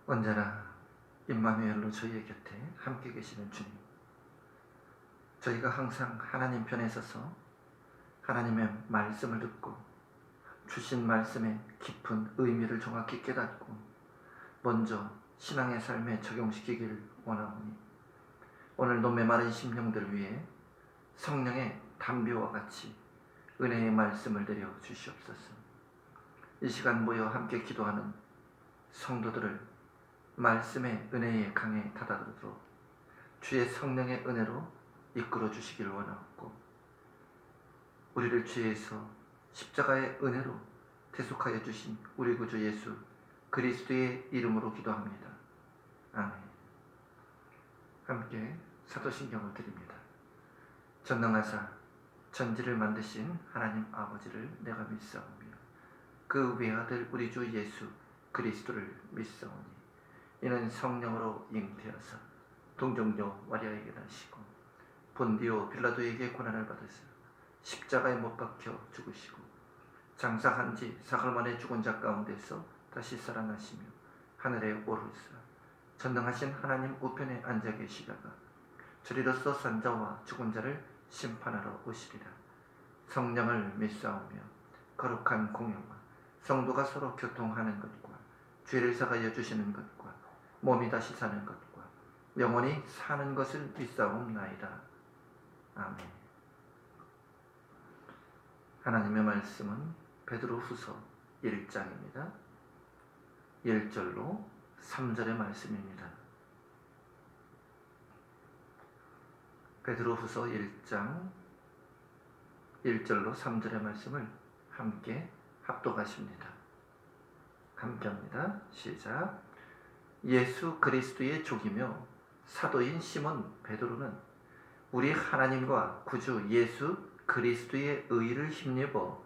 언제나 임마누엘로 저희의 곁에 함께 계시는 주님, 저희가 항상 하나님 편에 서서 하나님의 말씀을 듣고 주신 말씀의 깊은 의미를 정확히 깨닫고 먼저 신앙의 삶에 적용시키기를 원하오니, 오늘도 메마른 심령들 위해 성령의 담비와 같이 은혜의 말씀을 내려 주시옵소서. 이 시간 모여 함께 기도하는 성도들을 말씀의 은혜의 강에 다다르도록 주의 성령의 은혜로 이끌어 주시길 원하옵고, 우리를 죄에서 십자가의 은혜로 대속하여 주신 우리 구주 예수 그리스도의 이름으로 기도합니다. 아멘. 함께 사도신경을 드립니다. 전능하사 천지를 만드신 하나님 아버지를 내가 믿사오며 그 외아들 우리 주 예수 그리스도를 믿사오니, 이는 성령으로 잉태하사 동정녀 마리아에게 나시고 본디오 빌라도에게 고난을 받으사 십자가에 못 박혀 죽으시고 장사한 지 사흘 만에 죽은 자 가운데서 다시 살아나시며 하늘에 오르사 전능하신 하나님 우편에 앉아 계시다가 저리로서 산 자와 죽은 자를 심판하러 오시리라. 성령을 믿사오며 거룩한 공회와 성도가 서로 교통하는 것과 죄를 사하여 주시는 것과 몸이 다시 사는 것과 영원히 사는 것을 믿사옵나이다. 아멘. 하나님의 말씀은 베드로후서 1장입니다. 1절로 3절의 말씀입니다. 베드로후서 1장 1절로 3절의 말씀을 함께 합독하십니다. 함께합니다. 시작. 예수 그리스도의 족이며 사도인 시몬 베드로는 우리 하나님과 구주 예수 그리스도의 의를 힘입어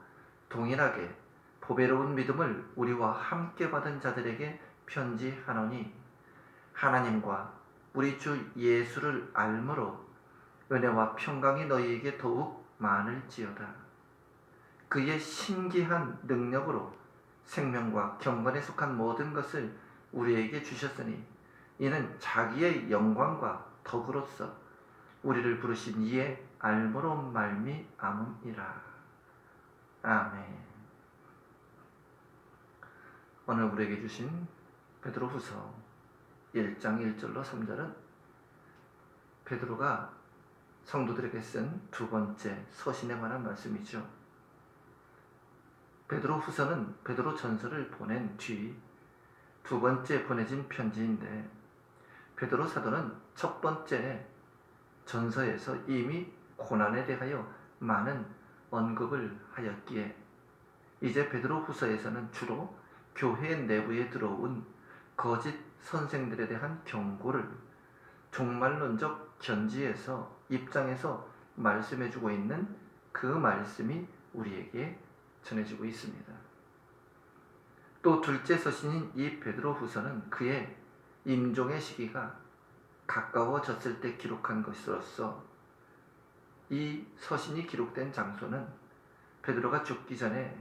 동일하게 보배로운 믿음을 우리와 함께 받은 자들에게 편지하노니, 하나님과 우리 주 예수를 알므로 은혜와 평강이 너희에게 더욱 많을지어다. 그의 신기한 능력으로 생명과 경건에 속한 모든 것을 우리에게 주셨으니, 이는 자기의 영광과 덕으로서 우리를 부르신 이의 알므로 말미암음이라. 아멘. 오늘 우리에게 주신 베드로후서 1장 1절로 3절은 베드로가 성도들에게 쓴 두 번째 서신에 관한 말씀이죠. 베드로후서는 베드로 전서를 보낸 뒤 두 번째 보내진 편지인데, 베드로 사도는 첫 번째 전서에서 이미 고난에 대하여 많은 언급을 하였기에 이제 베드로후서에서는 주로 교회 내부에 들어온 거짓 선생들에 대한 경고를 종말론적 견지에서 입장에서 말씀해주고 있는 그 말씀이 우리에게 전해지고 있습니다. 또 둘째 서신인 이 베드로후서는 그의 임종의 시기가 가까워졌을 때 기록한 것으로서 이 서신이 기록된 장소는 베드로가 죽기 전에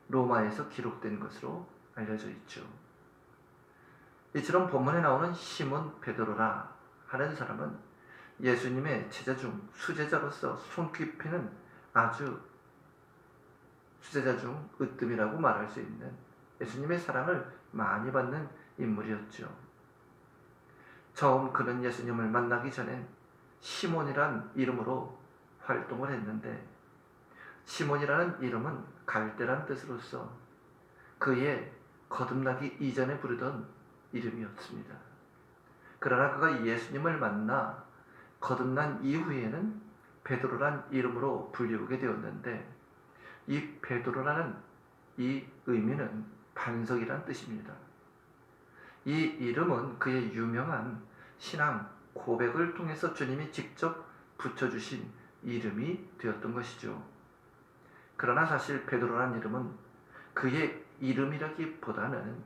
로마에서 기록된 것으로 알려져 있죠. 이처럼 본문에 나오는 시몬 베드로라 하는 사람은 예수님의 제자 중 수제자로서 손꼽히는 아주 수제자 중 으뜸이라고 말할 수 있는 예수님의 사랑을 많이 받는 인물이었죠. 처음 그는 예수님을 만나기 전엔 시몬이란 이름으로 활동을 했는데, 시몬이라는 이름은 갈대란 뜻으로서 그의 거듭나기 이전에 부르던 이름이었습니다. 그러나 그가 예수님을 만나 거듭난 이후에는 베드로란 이름으로 불리우게 되었는데, 이 베드로라는 이 의미는 반석이란 뜻입니다. 이 이름은 그의 유명한 신앙 고백을 통해서 주님이 직접 붙여주신 이름이 되었던 것이죠. 그러나 사실 베드로란 이름은 그의 이름이라기보다는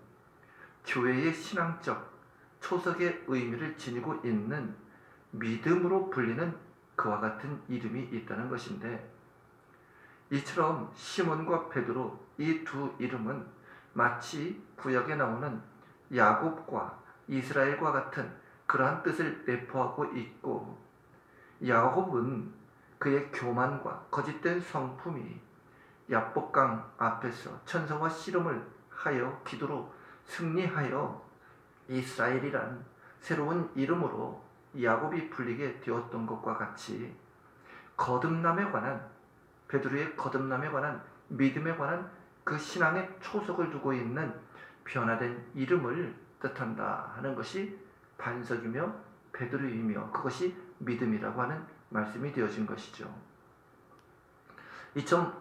교회의 신앙적 초석의 의미를 지니고 있는 믿음으로 불리는 그와 같은 이름이 있다는 것인데, 이처럼 시몬과 베드로 이 두 이름은 마치 구약에 나오는 야곱과 이스라엘과 같은 그러한 뜻을 내포하고 있고, 야곱은 그의 교만과 거짓된 성품이 야복강 앞에서 천사와 씨름을 하여 기도로 승리하여 이스라엘이란 새로운 이름으로 야곱이 불리게 되었던 것과 같이, 거듭남에 관한, 베드로의 거듭남에 관한, 믿음에 관한 그 신앙의 초석을 두고 있는 변화된 이름을 뜻한다 하는 것이 반석이며 베드로이며, 그것이 믿음이라고 하는 말씀이 되어진 것이죠.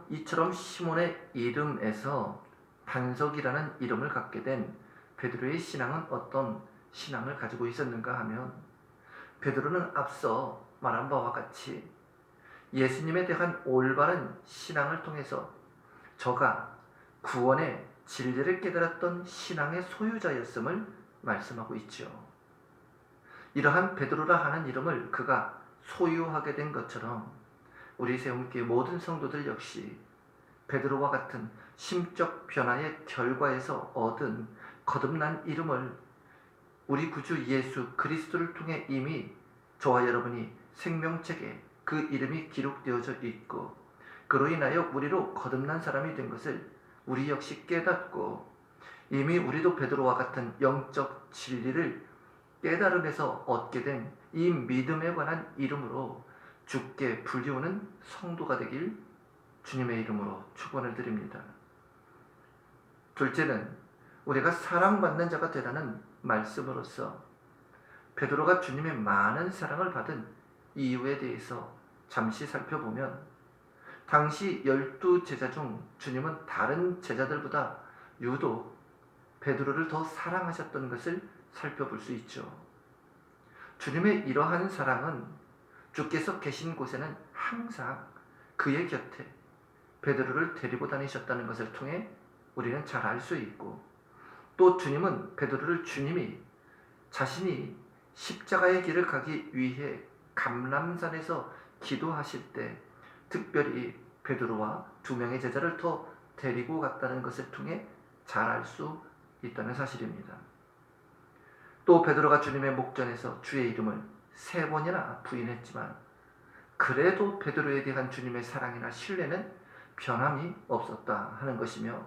이처럼 시몬의 이름에서 반석이라는 이름을 갖게 된 베드로의 신앙은 어떤 신앙을 가지고 있었는가 하면, 베드로는 앞서 말한 바와 같이 예수님에 대한 올바른 신앙을 통해서 저가 구원의 진리를 깨달았던 신앙의 소유자였음을 말씀하고 있죠. 이러한 베드로라 하는 이름을 그가 소유하게 된 것처럼 우리 세움교회 모든 성도들 역시 베드로와 같은 심적 변화의 결과에서 얻은 거듭난 이름을 우리 구주 예수 그리스도를 통해 이미 저와 여러분이 생명책에 그 이름이 기록되어져 있고, 그로 인하여 우리로 거듭난 사람이 된 것을 우리 역시 깨닫고, 이미 우리도 베드로와 같은 영적 진리를 깨달음에서 얻게 된 이 믿음에 관한 이름으로 주께 불리우는 성도가 되길 주님의 이름으로 축원을 드립니다. 둘째는 우리가 사랑받는 자가 되라는 말씀으로서 베드로가 주님의 많은 사랑을 받은 이유에 대해서 잠시 살펴보면, 당시 12제자 중 주님은 다른 제자들보다 유독 베드로를 더 사랑하셨던 것을 살펴볼 수 있죠. 주님의 이러한 사랑은 주께서 계신 곳에는 항상 그의 곁에 베드로를 데리고 다니셨다는 것을 통해 우리는 잘 알 수 있고, 또 주님은 베드로를 주님이 자신이 십자가의 길을 가기 위해 감람산에서 기도하실 때 특별히 베드로와 2명의 제자를 더 데리고 갔다는 것을 통해 잘 알 수 있다는 사실입니다. 또 베드로가 주님의 목전에서 주의 이름을 3번이나 부인했지만 그래도 베드로에 대한 주님의 사랑이나 신뢰는 변함이 없었다 하는 것이며,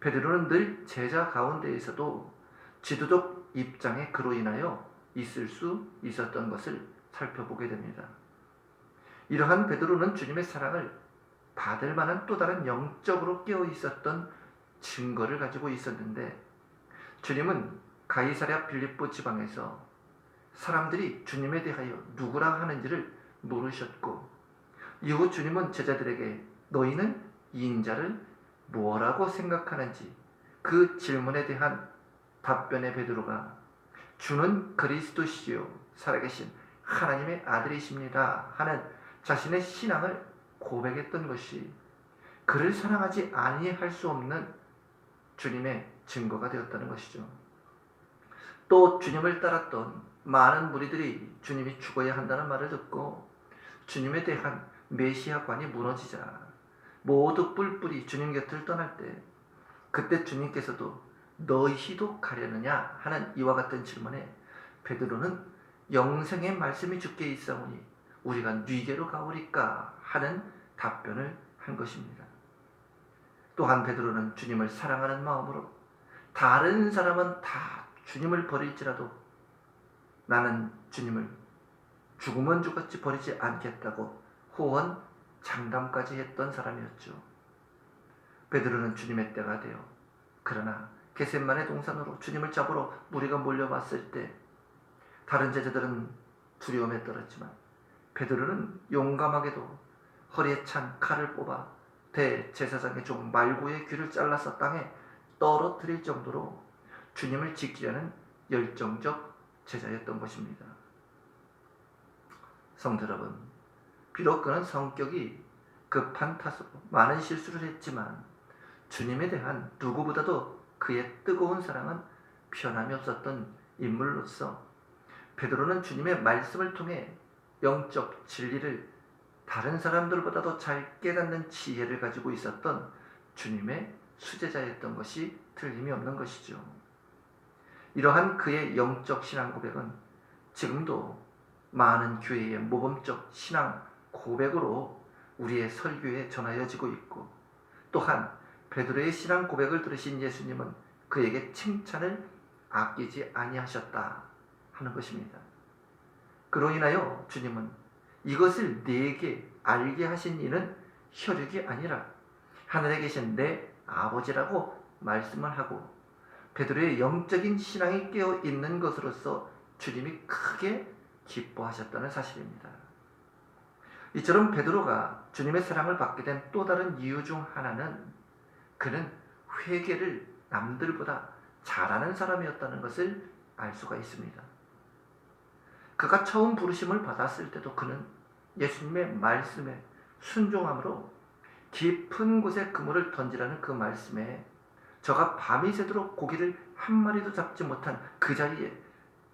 베드로는 늘 제자 가운데에서도 지도적 입장에 그로 인하여 있을 수 있었던 것을 살펴보게 됩니다. 이러한 베드로는 주님의 사랑을 받을 만한 또 다른 영적으로 깨어 있었던 증거를 가지고 있었는데, 주님은 가이사랴 빌립보 지방에서 사람들이 주님에 대하여 누구라 하는지를 물으셨고, 이후 주님은 제자들에게 너희는 이 인자를 뭐라고 생각하는지 그 질문에 대한 답변에 베드로가 주는 그리스도시요 살아계신 하나님의 아들이십니다 하는 자신의 신앙을 고백했던 것이 그를 사랑하지 아니할 수 없는 주님의 증거가 되었다는 것이죠. 또 주님을 따랐던 많은 무리들이 주님이 죽어야 한다는 말을 듣고 주님에 대한 메시아관이 무너지자 모두 뿔뿔이 주님 곁을 떠날 때, 그때 주님께서도 너희도 가려느냐 하는 이와 같은 질문에 베드로는 영생의 말씀이 주께 있사오니 우리가 뉘게로 가오리까 하는 답변을 한 것입니다. 또한 베드로는 주님을 사랑하는 마음으로 다른 사람은 다 주님을 버릴지라도 나는 주님을 죽으면 죽었지 버리지 않겠다고 호언 장담까지 했던 사람이었죠. 베드로는 주님의 때가 되어, 그러나 겟셋마네 동산으로 주님을 잡으러 무리가 몰려왔을 때 다른 제자들은 두려움에 떨었지만 베드로는 용감하게도 허리에 찬 칼을 뽑아 대제사장의 종 말고의 귀를 잘라서 땅에 떨어뜨릴 정도로 주님을 지키려는 열정적 제자였던 것입니다. 성도 여러분, 비록 그는 성격이 급한 탓으로 많은 실수를 했지만 주님에 대한 누구보다도 그의 뜨거운 사랑은 변함이 없었던 인물로서 베드로는 주님의 말씀을 통해 영적 진리를 다른 사람들보다도 잘 깨닫는 지혜를 가지고 있었던 주님의 수제자였던 것이 틀림이 없는 것이죠. 이러한 그의 영적 신앙 고백은 지금도 많은 교회의 모범적 신앙 고백으로 우리의 설교에 전하여지고 있고, 또한 베드로의 신앙 고백을 들으신 예수님은 그에게 칭찬을 아끼지 아니하셨다 하는 것입니다. 그로 인하여 주님은 이것을 네게 알게 하신 이는 혈육이 아니라 하늘에 계신 내 아버지라고 말씀을 하고, 베드로의 영적인 신앙이 깨어 있는 것으로서 주님이 크게 기뻐하셨다는 사실입니다. 이처럼 베드로가 주님의 사랑을 받게 된 또 다른 이유 중 하나는 그는 회개를 남들보다 잘하는 사람이었다는 것을 알 수가 있습니다. 그가 처음 부르심을 받았을 때도 그는 예수님의 말씀에 순종함으로 깊은 곳에 그물을 던지라는 그 말씀에 저가 밤이 새도록 고기를 한 마리도 잡지 못한 그 자리에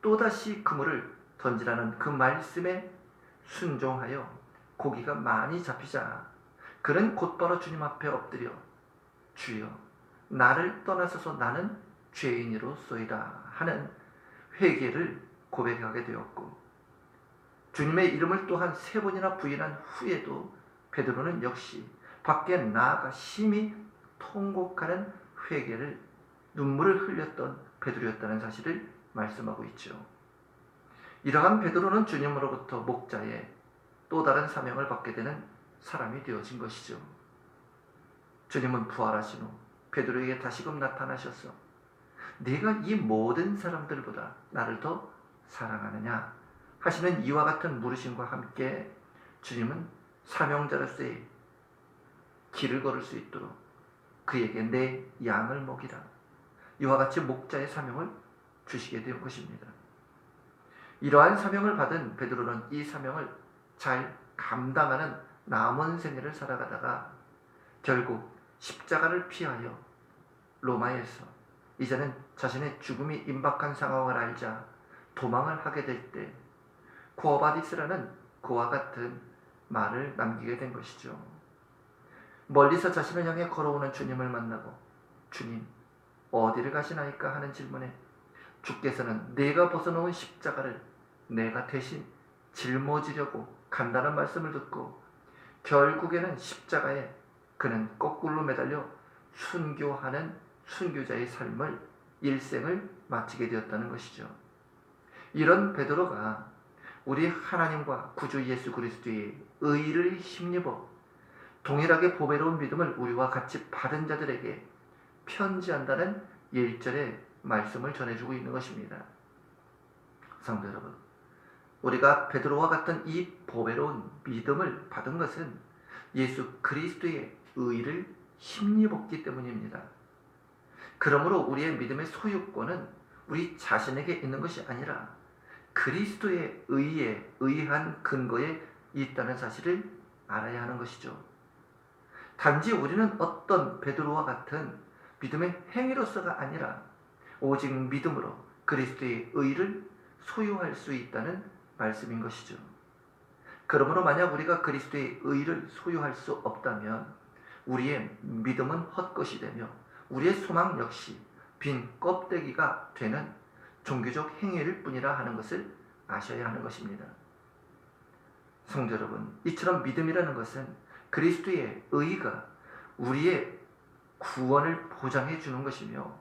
또다시 그물을 던지라는 그 말씀에 순종하여 고기가 많이 잡히자 그는 곧바로 주님 앞에 엎드려 주여 나를 떠나소서 나는 죄인이로소이다 하는 회개를 고백하게 되었고, 주님의 이름을 또한 3번이나 부인한 후에도 베드로는 역시 밖에 나아가 심히 통곡하는 회개를 눈물을 흘렸던 베드로였다는 사실을 말씀하고 있죠. 이러한 베드로는 주님으로부터 목자의 또 다른 사명을 받게 되는 사람이 되어진 것이죠. 주님은 부활하신 후 베드로에게 다시금 나타나셔서 네가 이 모든 사람들보다 나를 더 사랑하느냐 하시는 이와 같은 물으심과 함께 주님은 사명자로서의 길을 걸을 수 있도록 그에게 내 양을 먹이라 이와 같이 목자의 사명을 주시게 된 것입니다. 이러한 사명을 받은 베드로는 이 사명을 잘 감당하는 남은 생애를 살아가다가 결국 십자가를 피하여 로마에서 이제는 자신의 죽음이 임박한 상황을 알자 도망을 하게 될 때 쿠어바디스라는 그와 같은 말을 남기게 된 것이죠. 멀리서 자신을 향해 걸어오는 주님을 만나고 주님 어디를 가시나이까 하는 질문에 주께서는 내가 벗어놓은 십자가를 내가 대신 짊어지려고 간다는 말씀을 듣고 결국에는 십자가에 그는 거꾸로 매달려 순교하는 순교자의 삶을 일생을 마치게 되었다는 것이죠. 이런 베드로가 우리 하나님과 구주 예수 그리스도의 의를 힘입어 동일하게 보배로운 믿음을 우리와 같이 받은 자들에게 편지한다는 1절의 말씀을 전해주고 있는 것입니다. 성도 여러분, 우리가 베드로와 같은 이 보배로운 믿음을 받은 것은 예수 그리스도의 의를 힘입었기 때문입니다. 그러므로 우리의 믿음의 소유권은 우리 자신에게 있는 것이 아니라 그리스도의 의에 의한 근거에 있다는 사실을 알아야 하는 것이죠. 단지 우리는 어떤 베드로와 같은 믿음의 행위로서가 아니라 오직 믿음으로 그리스도의 의를 소유할 수 있다는 말씀인 것이죠. 그러므로 만약 우리가 그리스도의 의를 소유할 수 없다면 우리의 믿음은 헛것이 되며 우리의 소망 역시 빈 껍데기가 되는 종교적 행위일 뿐이라 하는 것을 아셔야 하는 것입니다. 성도 여러분, 이처럼 믿음이라는 것은 그리스도의 의가 우리의 구원을 보장해 주는 것이며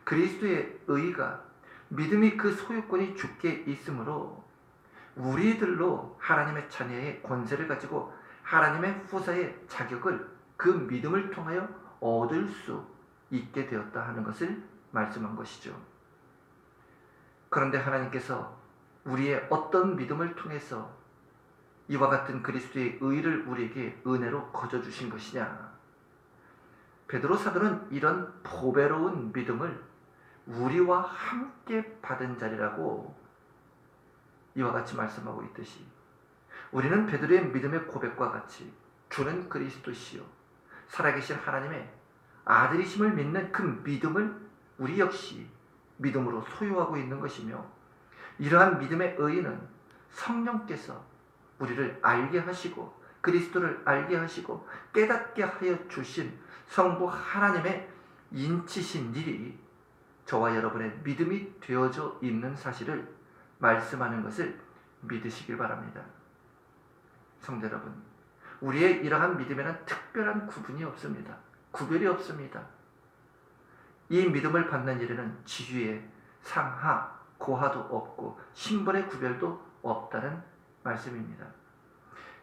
그리스도의 의가 믿음이 그 소유권이 주께 있으므로 우리들로 하나님의 자녀의 권세를 가지고 하나님의 후사의 자격을 그 믿음을 통하여 얻을 수 있게 되었다 하는 것을 말씀한 것이죠. 그런데 하나님께서 우리의 어떤 믿음을 통해서 이와 같은 그리스도의 의를 우리에게 은혜로 거저 주신 것이냐? 베드로 사도는 이런 보배로운 믿음을 우리와 함께 받은 자리라고 이와 같이 말씀하고 있듯이 우리는 베드로의 믿음의 고백과 같이 주는 그리스도시요 살아계신 하나님의 아들이심을 믿는 그 믿음을 우리 역시 믿음으로 소유하고 있는 것이며, 이러한 믿음의 의의는 성령께서 우리를 알게 하시고 그리스도를 알게 하시고 깨닫게 하여 주신 성부 하나님의 인치신 일이 저와 여러분의 믿음이 되어져 있는 사실을 말씀하는 것을 믿으시길 바랍니다. 성도 여러분, 우리의 이러한 믿음에는 특별한 구분이 없습니다. 구별이 없습니다. 이 믿음을 받는 일에는 지위의 상하, 고하도 없고 신분의 구별도 없다는 말씀입니다.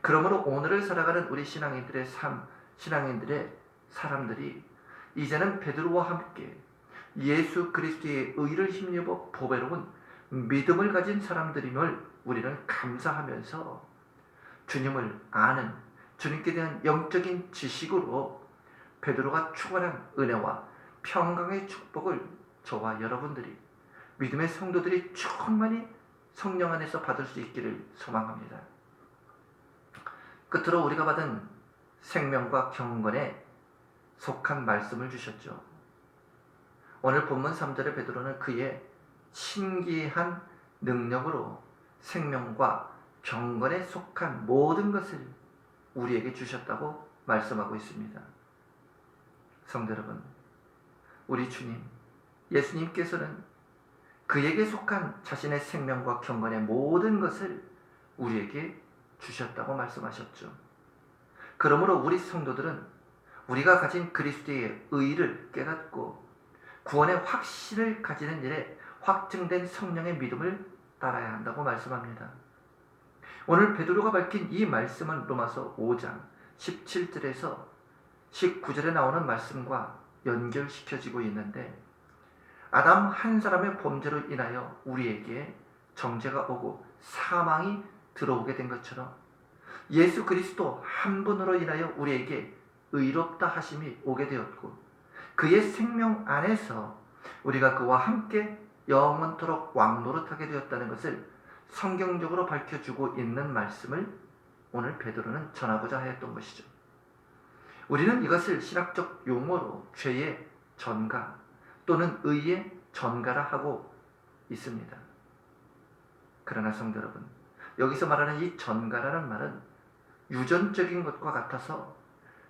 그러므로 오늘을 살아가는 우리 신앙인들의 사람들이 이제는 베드로와 함께 예수 그리스도의 의를 힘입어 보배로운 믿음을 가진 사람들임을 우리는 감사하면서 주님을 아는, 주님께 대한 영적인 지식으로 베드로가 추구하는 은혜와 평강의 축복을 저와 여러분들이, 믿음의 성도들이 충만히 성령 안에서 받을 수 있기를 소망합니다. 끝으로 우리가 받은 생명과 경건에 속한 말씀을 주셨죠. 오늘 본문 3절의 베드로는 그의 신기한 능력으로 생명과 경건에 속한 모든 것을 우리에게 주셨다고 말씀하고 있습니다. 성도 여러분, 우리 주님 예수님께서는 그에게 속한 자신의 생명과 경건의 모든 것을 우리에게 주셨다고 말씀하셨죠. 그러므로 우리 성도들은 우리가 가진 그리스도의 의를 깨닫고 구원의 확신을 가지는 일에 확증된 성령의 믿음을 따라야 한다고 말씀합니다. 오늘 베드로가 밝힌 이 말씀은 로마서 5장 17절에서 19절에 나오는 말씀과 연결시켜지고 있는데, 아담 한 사람의 범죄로 인하여 우리에게 정죄가 오고 사망이 들어오게 된 것처럼 예수 그리스도 한 분으로 인하여 우리에게 의롭다 하심이 오게 되었고, 그의 생명 안에서 우리가 그와 함께 영원토록 왕노릇하게 되었다는 것을 성경적으로 밝혀주고 있는 말씀을 오늘 베드로는 전하고자 하였던 것이죠. 우리는 이것을 신학적 용어로 죄의 전가 또는 의의 전가라 하고 있습니다. 그러나 성도 여러분, 여기서 말하는 이 전가라는 말은 유전적인 것과 같아서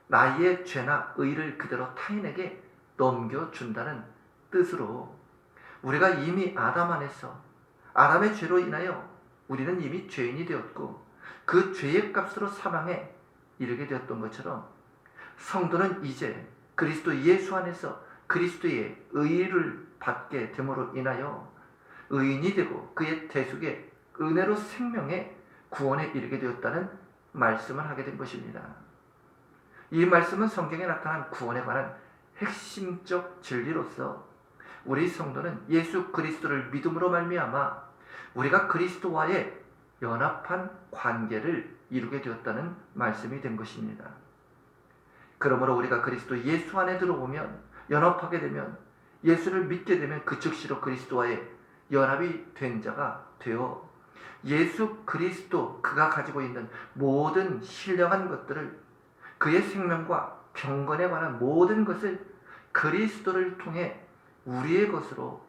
나의 죄나 의를 그대로 타인에게 넘겨준다는 뜻으로, 우리가 이미 아담 안에서 아담의 죄로 인하여 우리는 이미 죄인이 되었고 그 죄의 값으로 사망에 이르게 되었던 것처럼, 성도는 이제 그리스도 예수 안에서 그리스도의 의를 받게 됨으로 인하여 의인이 되고 그의 대속의 은혜로 생명의 구원에 이르게 되었다는 말씀을 하게 된 것입니다. 이 말씀은 성경에 나타난 구원에 관한 핵심적 진리로서 우리 성도는 예수 그리스도를 믿음으로 말미암아 우리가 그리스도와의 연합한 관계를 이루게 되었다는 말씀이 된 것입니다. 그러므로 우리가 그리스도 예수 안에 들어오면, 연합하게 되면, 예수를 믿게 되면 그 즉시로 그리스도와의 연합이 된 자가 되어 예수 그리스도 그가 가지고 있는 모든 신령한 것들을, 그의 생명과 경건에 관한 모든 것을 그리스도를 통해 우리의 것으로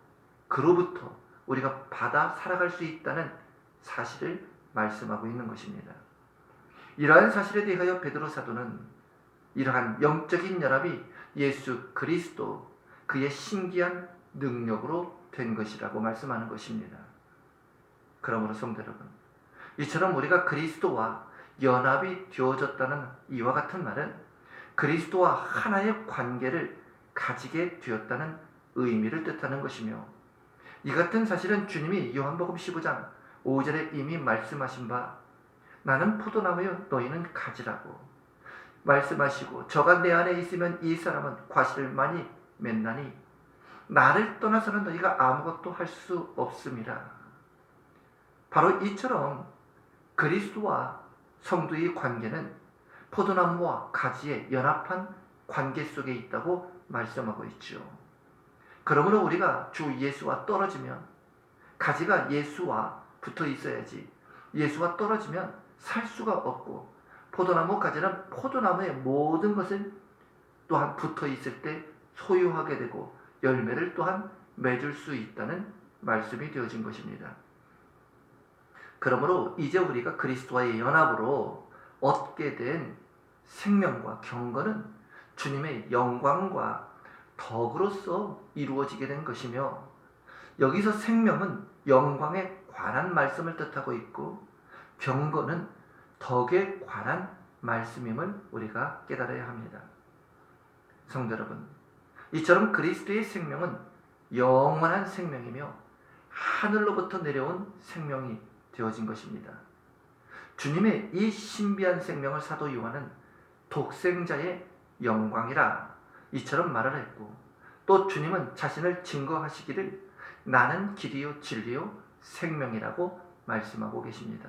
그로부터 우리가 받아 살아갈 수 있다는 사실을 말씀하고 있는 것입니다. 이러한 사실에 대하여 베드로 사도는 이러한 영적인 연합이 예수 그리스도 그의 신기한 능력으로 된 것이라고 말씀하는 것입니다. 그러므로 성도 여러분, 이처럼 우리가 그리스도와 연합이 되어졌다는 이와 같은 말은 그리스도와 하나의 관계를 가지게 되었다는 의미를 뜻하는 것이며, 이 같은 사실은 주님이 요한복음 15장 5절에 이미 말씀하신 바 나는 포도나무요 너희는 가지라고 말씀하시고, 저가 내 안에 있으면 이 사람은 과실을 많이 맺나니 나를 떠나서는 너희가 아무것도 할 수 없음이라. 바로 이처럼 그리스도와 성도의 관계는 포도나무와 가지의 연합한 관계 속에 있다고 말씀하고 있죠. 그러므로 우리가 주 예수와 떨어지면, 가지가 예수와 붙어 있어야지 예수와 떨어지면 살 수가 없고, 포도나무 가지는 포도나무의 모든 것을 또한 붙어 있을 때 소유하게 되고 열매를 또한 맺을 수 있다는 말씀이 되어진 것입니다. 그러므로 이제 우리가 그리스도와의 연합으로 얻게 된 생명과 경건은 주님의 영광과 덕으로서 이루어지게 된 것이며, 여기서 생명은 영광에 관한 말씀을 뜻하고 있고 경건은 덕에 관한 말씀임을 우리가 깨달아야 합니다. 성도 여러분, 이처럼 그리스도의 생명은 영원한 생명이며 하늘로부터 내려온 생명이 되어진 것입니다. 주님의 이 신비한 생명을 사도 요한은 독생자의 영광이라 이처럼 말을 했고, 또 주님은 자신을 증거하시기를 나는 길이요 진리요 생명이라고 말씀하고 계십니다.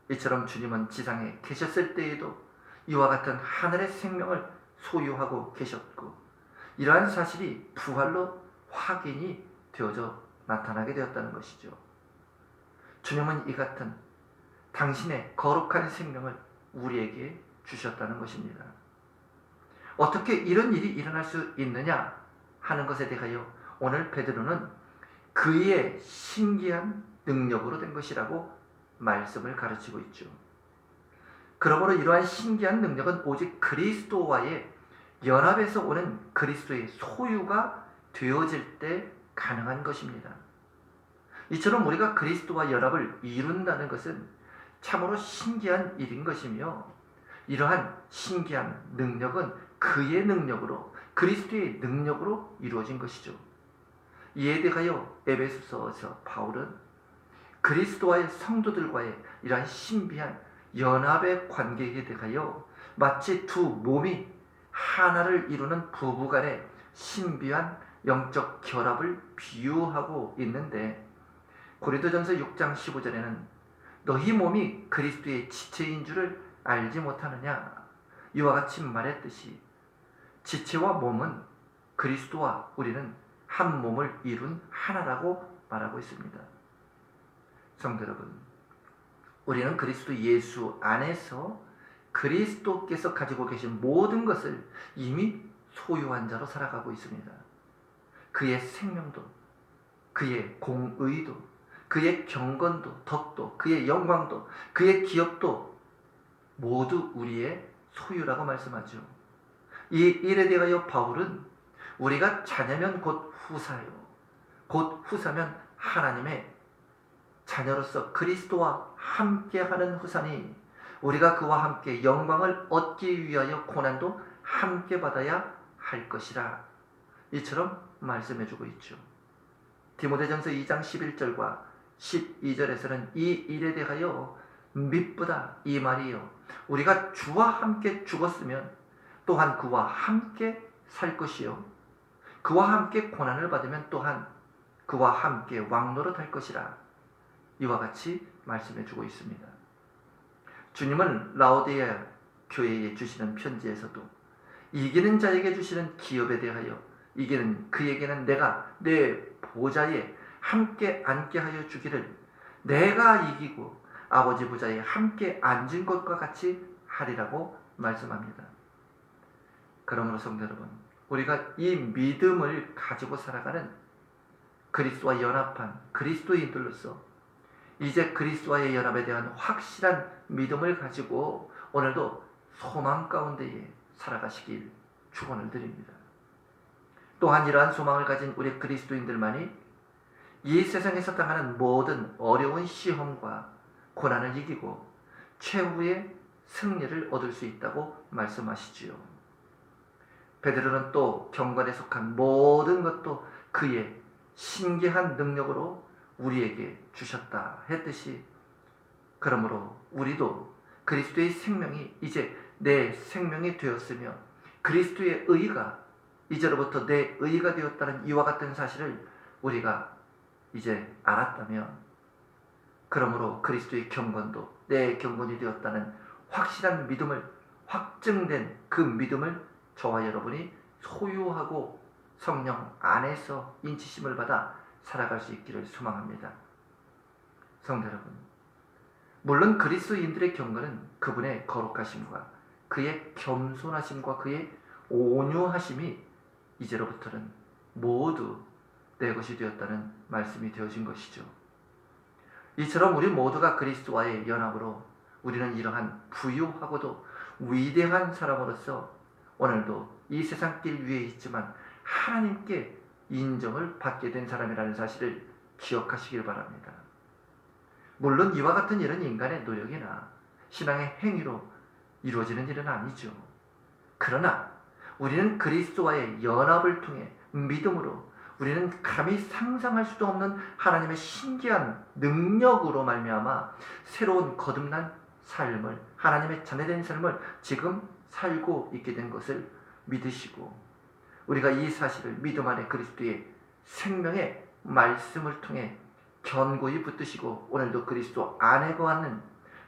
이처럼 주님은 지상에 계셨을 때에도 이와 같은 하늘의 생명을 소유하고 계셨고, 이러한 사실이 부활로 확인이 되어져 나타나게 되었다는 것이죠. 주님은 이 같은 당신의 거룩한 생명을 우리에게 주셨다는 것입니다. 어떻게 이런 일이 일어날 수 있느냐 하는 것에 대하여 오늘 베드로는 그의 신기한 능력으로 된 것이라고 말씀을 가르치고 있죠. 그러므로 이러한 신기한 능력은 오직 그리스도와의 연합에서 오는 그리스도의 소유가 되어질 때 가능한 것입니다. 이처럼 우리가 그리스도와 연합을 이룬다는 것은 참으로 신기한 일인 것이며, 이러한 신기한 능력은 그의 능력으로, 그리스도의 능력으로 이루어진 것이죠. 이에 대하여 에베소서에서 바울은 그리스도와의 성도들과의 이러한 신비한 연합의 관계에 대하여 마치 두 몸이 하나를 이루는 부부간의 신비한 영적 결합을 비유하고 있는데, 고린도전서 6장 15절에는 너희 몸이 그리스도의 지체인 줄을 알지 못하느냐, 이와 같이 말했듯이 지체와 몸은 그리스도와 우리는 한 몸을 이룬 하나라고 말하고 있습니다. 성도 여러분, 우리는 그리스도 예수 안에서 그리스도께서 가지고 계신 모든 것을 이미 소유한 자로 살아가고 있습니다. 그의 생명도, 그의 공의도, 그의 경건도, 덕도, 그의 영광도, 그의 기업도 모두 우리의 소유라고 말씀하죠. 이 일에 대하여 바울은 우리가 자녀면 곧 후사요, 곧 후사면 하나님의 자녀로서 그리스도와 함께하는 후사니 우리가 그와 함께 영광을 얻기 위하여 고난도 함께 받아야 할 것이라, 이처럼 말씀해주고 있죠. 디모데전서 2장 11절과 12절에서는 이 일에 대하여 밉보다 이 말이요, 우리가 주와 함께 죽었으면 또한 그와 함께 살 것이요, 그와 함께 고난을 받으면 또한 그와 함께 왕노릇할 것이라, 이와 같이 말씀해주고 있습니다. 주님은 라오디게아 교회에 주시는 편지에서도 이기는 자에게 주시는 기업에 대하여 이기는 그에게는 내가 내 보좌에 함께 앉게 하여 주기를 내가 이기고 아버지 보좌에 함께 앉은 것과 같이 하리라고 말씀합니다. 그러므로 성도 여러분, 우리가 이 믿음을 가지고 살아가는 그리스도와 연합한 그리스도인들로서 이제 그리스도와의 연합에 대한 확실한 믿음을 가지고 오늘도 소망 가운데에 살아가시길 축원을 드립니다. 또한 이러한 소망을 가진 우리 그리스도인들만이 이 세상에서 당하는 모든 어려운 시험과 고난을 이기고 최후의 승리를 얻을 수 있다고 말씀하시지요. 베드로는 또 경건에 속한 모든 것도 그의 신기한 능력으로 우리에게 주셨다 했듯이, 그러므로 우리도 그리스도의 생명이 이제 내 생명이 되었으며 그리스도의 의가 이제로부터 내 의가 되었다는 이와 같은 사실을 우리가 이제 알았다면, 그러므로 그리스도의 경건도 내 경건이 되었다는 확실한 믿음을, 확증된 그 믿음을 저와 여러분이 소유하고 성령 안에서 인치심을 받아 살아갈 수 있기를 소망합니다. 성도 여러분, 물론 그리스도인들의 경건은 그분의 거룩하심과 그의 겸손하심과 그의 온유하심이 이제로부터는 모두 내 것이 되었다는 말씀이 되어진 것이죠. 이처럼 우리 모두가 그리스도와의 연합으로 우리는 이러한 부유하고도 위대한 사람으로서 오늘도 이 세상 길 위에 있지만 하나님께 인정을 받게 된 사람이라는 사실을 기억하시길 바랍니다. 물론 이와 같은 일은 인간의 노력이나 신앙의 행위로 이루어지는 일은 아니죠. 그러나 우리는 그리스도와의 연합을 통해 믿음으로 우리는 감히 상상할 수도 없는 하나님의 신기한 능력으로 말미암아 새로운 거듭난 삶을, 하나님의 자녀된 삶을 지금 살고 있게 된 것을 믿으시고, 우리가 이 사실을 믿음 안에 그리스도의 생명의 말씀을 통해 견고히 붙드시고 오늘도 그리스도 안에 거하는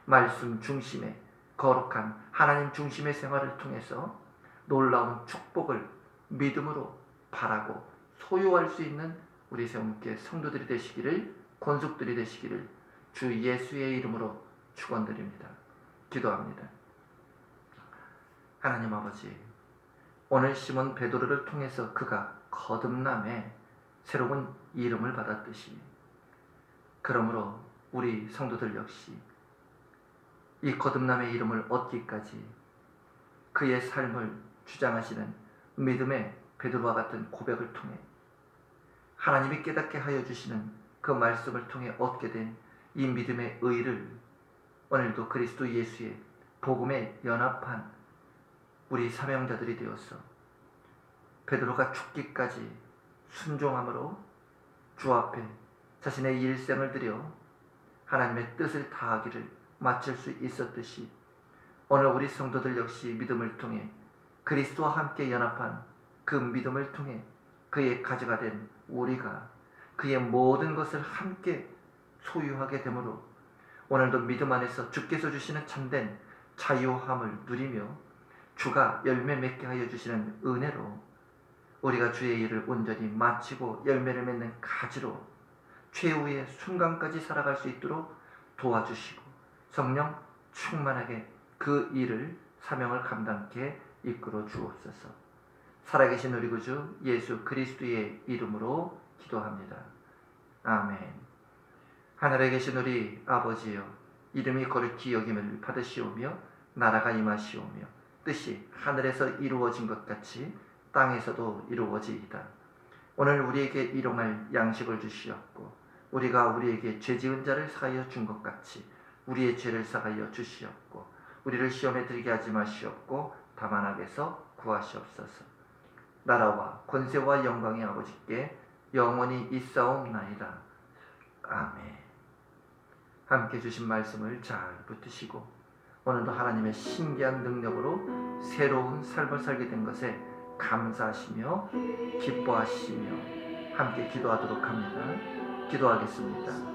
말씀 중심의 거룩한 하나님 중심의 생활을 통해서 놀라운 축복을 믿음으로 바라고 소유할 수 있는 우리 세움교회 성도들이 되시기를, 권속들이 되시기를 주 예수의 이름으로 축원드립니다. 기도합니다. 하나님 아버지, 오늘 시몬 베드로를 통해서 그가 거듭남의 새로운 이름을 받았듯이, 그러므로 우리 성도들 역시 이 거듭남의 이름을 얻기까지 그의 삶을 주장하시는 믿음의 베드로와 같은 고백을 통해 하나님이 깨닫게 하여 주시는 그 말씀을 통해 얻게 된 이 믿음의 의를 오늘도 그리스도 예수의 복음에 연합한 우리 사명자들이 되어서 베드로가 죽기까지 순종함으로 주 앞에 자신의 일생을 들여 하나님의 뜻을 다하기를 마칠 수 있었듯이 오늘 우리 성도들 역시 믿음을 통해 그리스도와 함께 연합한 그 믿음을 통해 그의 가지가 된 우리가 그의 모든 것을 함께 소유하게 되므로 오늘도 믿음 안에서 주께서 주시는 참된 자유함을 누리며 주가 열매 맺게 하여 주시는 은혜로 우리가 주의 일을 온전히 마치고 열매를 맺는 가지로 최후의 순간까지 살아갈 수 있도록 도와주시고 성령 충만하게 그 일을 사명을 감당케 이끌어 주옵소서. 살아계신 우리 구주 예수 그리스도의 이름으로 기도합니다. 아멘. 하늘에 계신 우리 아버지여, 이름이 거룩히 여김을 받으시오며 나라가 임하시오며 뜻이 하늘에서 이루어진 것 같이 땅에서도 이루어지이다. 오늘 우리에게 일용할 양식을 주시옵고 우리가 우리에게 죄 지은 자를 사하여 준 것 같이 우리의 죄를 사하여 주시옵고 우리를 시험에 들게 하지 마시옵고 다만 악에서 구하시옵소서. 나라와 권세와 영광의 아버지께 영원히 있사옵나이다. 아멘. 함께 주신 말씀을 잘 붙드시고 오늘도 하나님의 신기한 능력으로 새로운 삶을 살게 된 것에 감사하시며 기뻐하시며 함께 기도하도록 합니다. 기도하겠습니다.